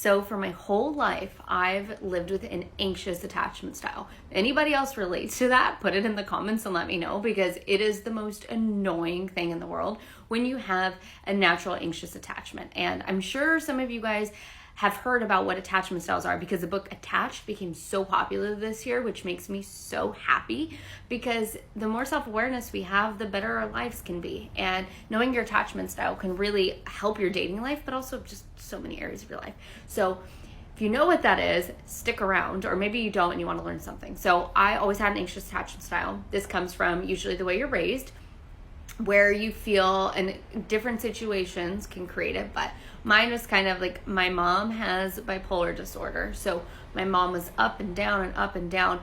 So for my whole life, I've lived with an anxious attachment style. Anybody else relates to that? Put it in the comments and let me know, because it is the most annoying thing in the world when you have a natural anxious attachment. And I'm sure some of you guys have heard about what attachment styles are, because the book Attached became so popular this year, which makes me so happy, because the more self-awareness we have, the better our lives can be. And knowing your attachment style can really help your dating life, but also just so many areas of your life. So if you know what that is, stick around, or maybe you don't and you want to learn something. So I always had an anxious attachment style. This comes from usually the way you're raised, where you feel, and different situations can create it, but mine was kind of like, my mom has bipolar disorder. So my mom was up and down and up and down.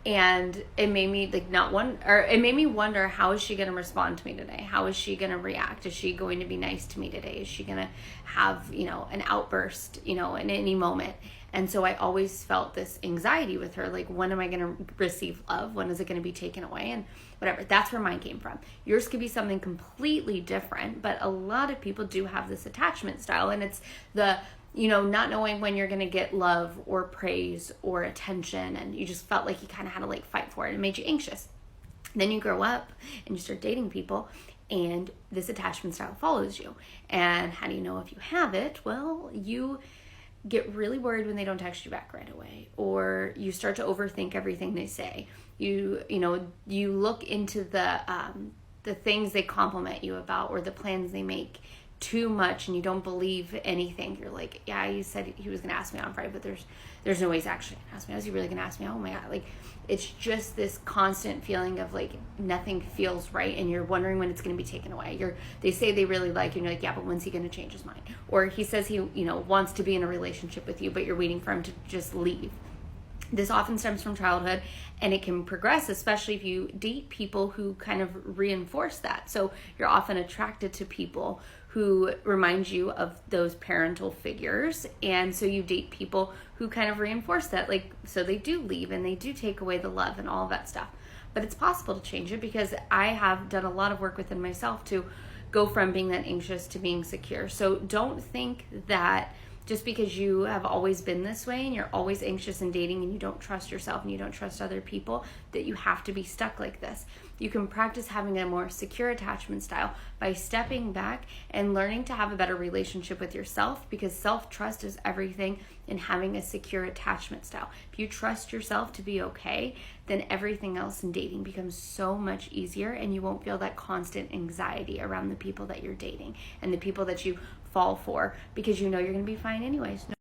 And it made me like it made me wonder, how is she going to respond to me today? How is she going to react? Is she going to be nice to me today? Is she going to have, an outburst, in any moment? And so I always felt this anxiety with her, like, when am I going to receive love? When is it going to be taken away? And whatever. That's where mine came from. Yours could be something completely different, but a lot of people do have this attachment style, and it's the not knowing when you're going to get love or praise or attention, and you just felt like you kind of had to like fight for it. It made you anxious. Then you grow up and you start dating people, and this attachment style follows you. And how do you know if you have it? Well, you get really worried when they don't text you back right away, or you start to overthink everything they say. You look into the things they compliment you about, or the plans they make, too much, and you don't believe anything. You're like, yeah, he said he was gonna ask me on Friday, but there's no way he's actually gonna ask me. Is he really gonna ask me? Oh my God. Like, it's just this constant feeling of like nothing feels right, and you're wondering when it's gonna be taken away. They say they really like you, and you're like, yeah, but when's he gonna change his mind? Or he says he wants to be in a relationship with you, but you're waiting for him to just leave. This often stems from childhood, and it can progress, especially if you date people who kind of reinforce that. So you're often attracted to people who remind you of those parental figures, and so you date people who kind of reinforce that, like, so they do leave and they do take away the love and all of that stuff. But it's possible to change it, because I have done a lot of work within myself to go from being that anxious to being secure. So don't think that just because you have always been this way and you're always anxious in dating and you don't trust yourself and you don't trust other people, that you have to be stuck like this. You can practice having a more secure attachment style by stepping back and learning to have a better relationship with yourself, because self-trust is everything in having a secure attachment style. If you trust yourself to be okay, then everything else in dating becomes so much easier, and you won't feel that constant anxiety around the people that you're dating and the people that you fall for, because you're going to be fine anyways.